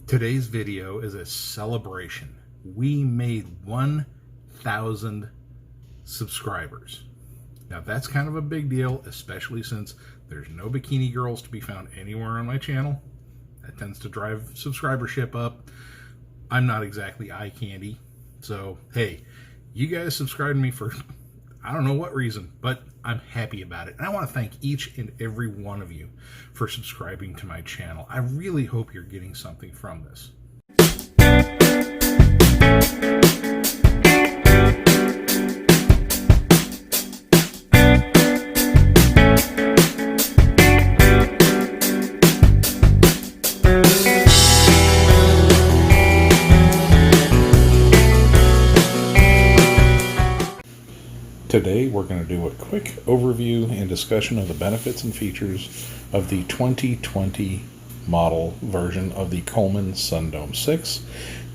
Today's video is a celebration. We made 1,000 subscribers. Now that's kind of a big deal, especially since there's no bikini girls to be found anywhere on my channel. That tends to drive subscribership up. I'm not exactly eye candy. So, hey, you guys subscribed to me for I don't know what reason, but I'm happy about it. And I want to thank each and every one of you for subscribing to my channel. I really hope you're getting something from this. Today we're going to do a quick overview and discussion of the benefits and features of the 2020 model version of the Coleman Sundome 6.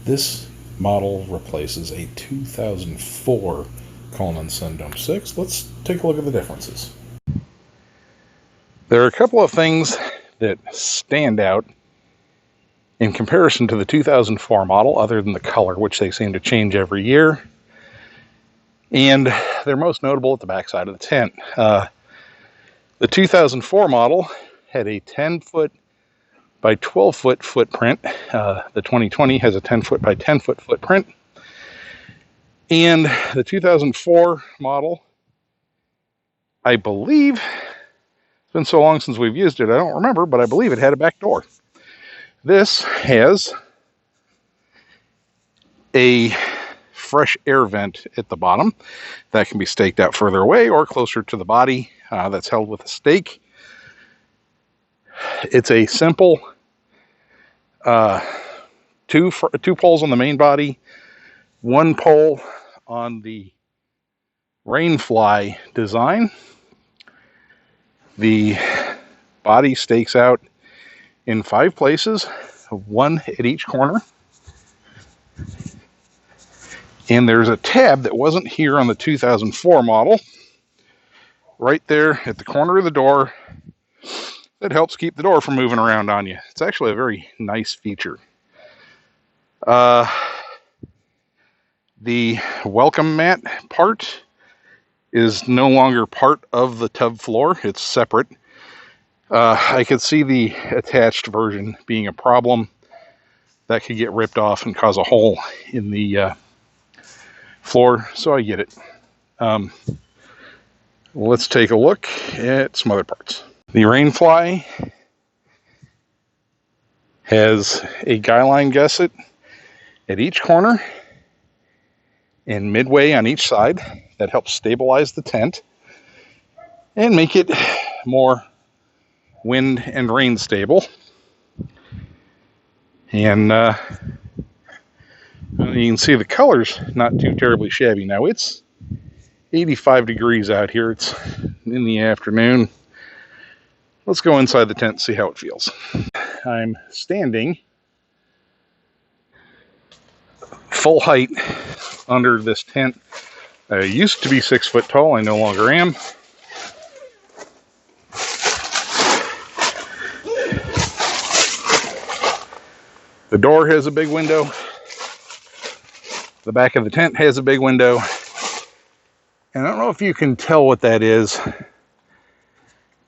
This model replaces a 2004 Coleman Sundome 6. Let's take a look at the differences. There are a couple of things that stand out in comparison to the 2004 model, other than the color, which they seem to change every year. And they're most notable at the backside of the tent. The 2004 model had a 10-foot by 12-foot footprint. The 2020 has a 10-foot by 10-foot footprint. And the 2004 model, I believe, it's been so long since we've used it, I don't remember, but I believe it had a back door. This has a fresh air vent at the bottom that can be staked out further away or closer to the body. That's held with a stake. It's a simple two poles on the main body, one pole on the rainfly design. The body stakes out in 5 places, one at each corner. And there's a tab that wasn't here on the 2004 model, right there at the corner of the door, that helps keep the door from moving around on you. It's actually a very nice feature. The welcome mat part is no longer part of the tub floor. It's separate. I could see the attached version being a problem. That could get ripped off and cause a hole in the floor, so I get it. Let's take a look at some other parts. The rainfly has a guy line gusset at each corner and midway on each side that helps stabilize the tent and make it more wind and rain stable. And you can see the color's not too terribly shabby. Now it's 85 degrees out here. It's in the afternoon. Let's go inside the tent and see how it feels. I'm standing full height under this tent. I used to be 6 foot tall. I no longer am. The door has a big window. The back of the tent has a big window. And I don't know if you can tell what that is,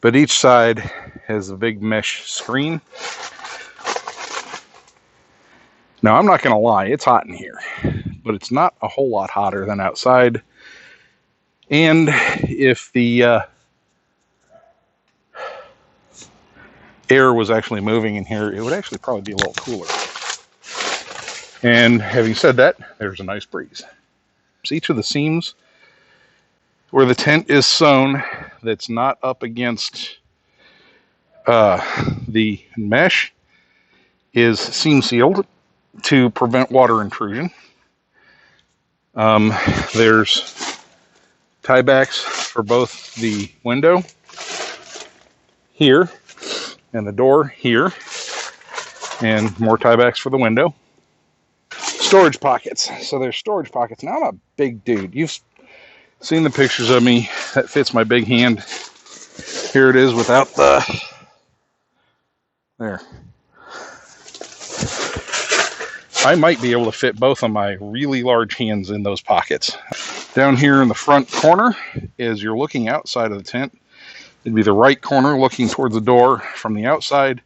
but each side has a big mesh screen. Now, I'm not going to lie, it's hot in here, but it's not a whole lot hotter than outside. And if the air was actually moving in here, it would actually probably be a little cooler. And having said that, there's a nice breeze. So each of the seams where the tent is sewn that's not up against the mesh is seam sealed to prevent water intrusion. There's tiebacks for both the window here and the door here, and more tiebacks for the window. Storage pockets. So there's storage pockets. Now, I'm a big dude. You've seen the pictures of me. That fits my big hand. Here it is without the... There. I might be able to fit both of my really large hands in those pockets. Down here in the front corner, as you're looking outside of the tent, it'd be the right corner looking towards the door from the outside.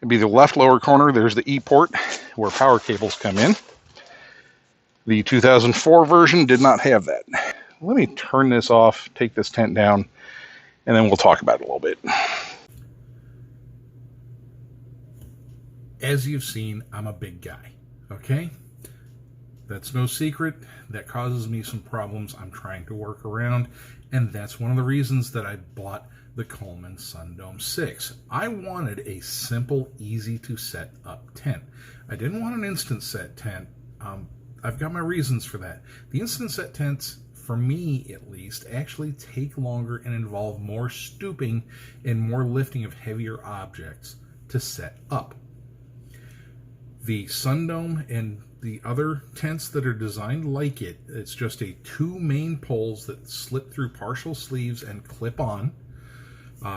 It'd be the left lower corner. There's the E-port where power cables come in. The 2004 version did not have that. Let me turn this off, take this tent down, and then we'll talk about it a little bit. As you've seen, I'm a big guy, okay? That's no secret. That causes me some problems I'm trying to work around, and that's one of the reasons that I bought the Coleman Sundome 6. I wanted a simple, easy to set up tent. I didn't want an instant set tent. I've got my reasons for that. The instant set tents, for me at least, actually take longer and involve more stooping and more lifting of heavier objects to set up. The Sundome and the other tents that are designed like it, it's just a 2 main poles that slip through partial sleeves and clip on,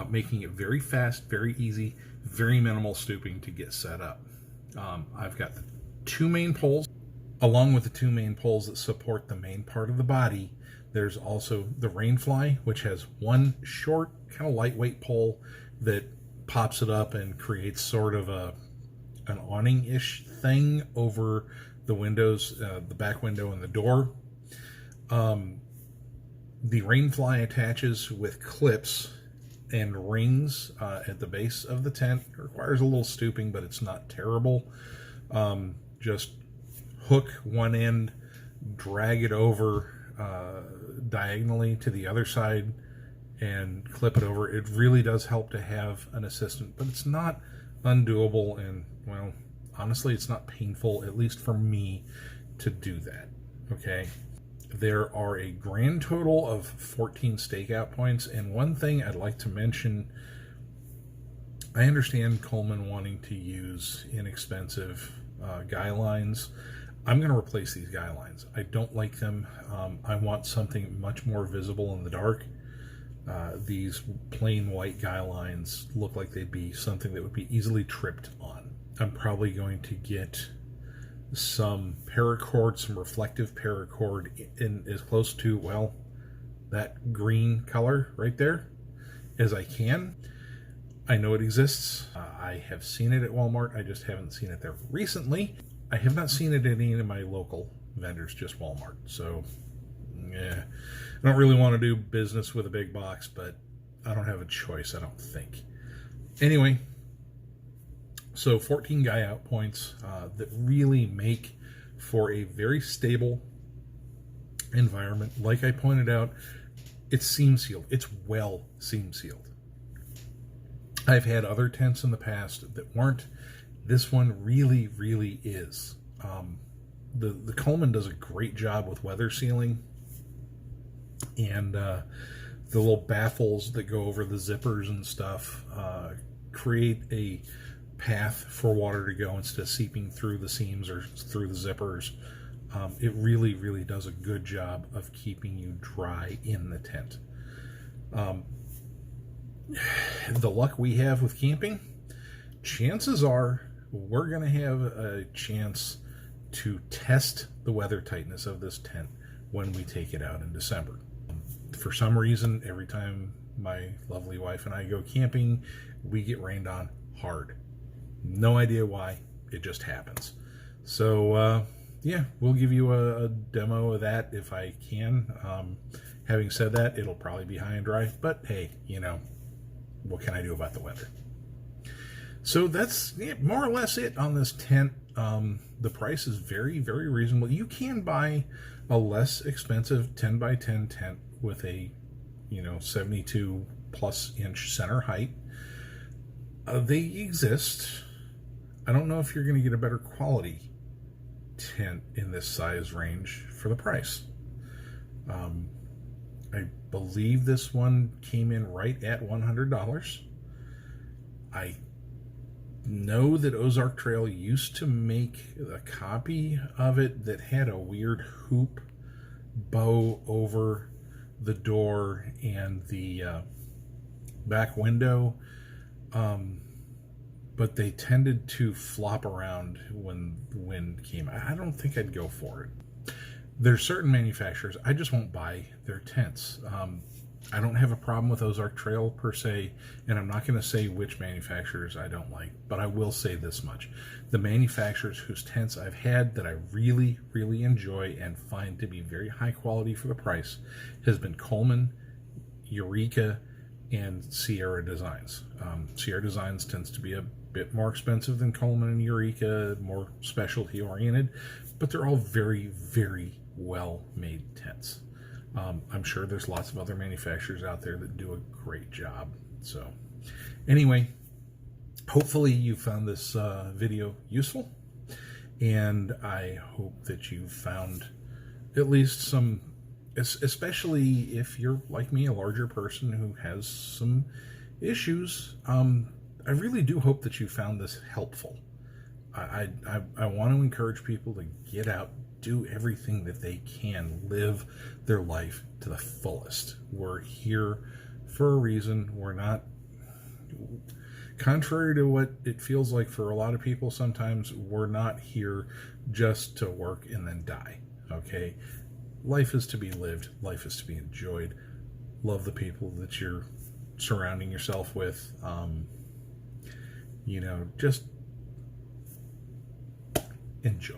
making it very fast, very easy, very minimal stooping to get set up. I've got the 2 main poles. Along with the 2 main poles that support the main part of the body, there's also the Rainfly, which has one short, kind of lightweight pole that pops it up and creates sort of an awning-ish thing over the windows, the back window and the door. The Rainfly attaches with clips and rings at the base of the tent. It requires a little stooping, but it's not terrible. Just hook one end, drag it over diagonally to the other side, and clip it over. It really does help to have an assistant, but it's not undoable, and, well, honestly, it's not painful, at least for me, to do that, okay? There are a grand total of 14 stakeout points, and one thing I'd like to mention, I understand Coleman wanting to use inexpensive guy lines. I'm going to replace these guy lines. I don't like them. I want something much more visible in the dark. These plain white guy lines look like they'd be something that would be easily tripped on. I'm probably going to get some paracord, some reflective paracord in as close to, well, that green color right there as I can. I know it exists. I have seen it at Walmart. I just haven't seen it there recently. I have not seen it at any of my local vendors, just Walmart. So, yeah, I don't really want to do business with a big box, but I don't have a choice, I don't think. Anyway, so 14 guy out points that really make for a very stable environment. Like I pointed out, it's seam sealed. It's well seam sealed. I've had other tents in the past that weren't. This one really, really is. The Coleman does a great job with weather sealing, and the little baffles that go over the zippers and stuff create a path for water to go instead of seeping through the seams or through the zippers. It really, really does a good job of keeping you dry in the tent. The luck we have with camping, chances are we're going to have a chance to test the weather tightness of this tent when we take it out in December. For some reason, every time my lovely wife and I go camping, we get rained on hard. No idea why. It just happens. So, yeah, we'll give you a demo of that if I can. Having said that, it'll probably be high and dry, but hey, you know, what can I do about the weather? So that's more or less it on this tent. The price is very, very reasonable. You can buy a less expensive 10 by 10 tent with a, 72 plus inch center height. They exist. I don't know if you're going to get a better quality tent in this size range for the price. I believe this one came in right at $100. I know that Ozark Trail used to make a copy of it that had a weird hoop bow over the door and the back window. but they tended to flop around when the wind came. I don't think I'd go for it. There's certain manufacturers, I just won't buy their tents. I don't have a problem with Ozark Trail per se, and I'm not going to say which manufacturers I don't like, but I will say this much. The manufacturers whose tents I've had that I really, really enjoy and find to be very high quality for the price has been Coleman, Eureka, and Sierra Designs. Sierra Designs tends to be a bit more expensive than Coleman and Eureka, more specialty oriented, but they're all very, very well made tents. I'm sure there's lots of other manufacturers out there that do a great job. So anyway, hopefully you found this video useful, and I hope that you found at least some, especially if you're like me, a larger person who has some issues. I really do hope that you found this helpful. I want to encourage people to get out, do everything that they can, live their life to the fullest. We're here for a reason. We're not, contrary to what it feels like for a lot of people sometimes, we're not here just to work and then die, okay? Life is to be lived. Life is to be enjoyed. Love the people that you're surrounding yourself with. Just enjoy.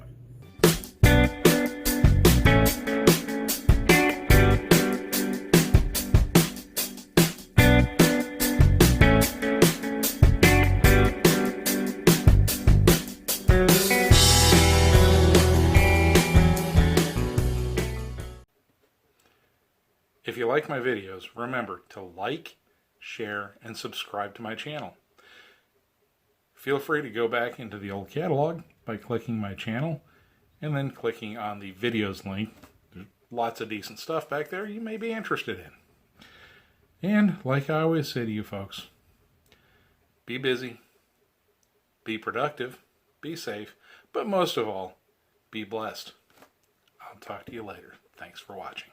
If you like my videos, remember to like, share, and subscribe to my channel. Feel free to go back into the old catalog by clicking my channel and then clicking on the videos link. There's lots of decent stuff back there you may be interested in. And like I always say to you folks, be busy, be productive, be safe, but most of all, be blessed. I'll talk to you later. Thanks for watching.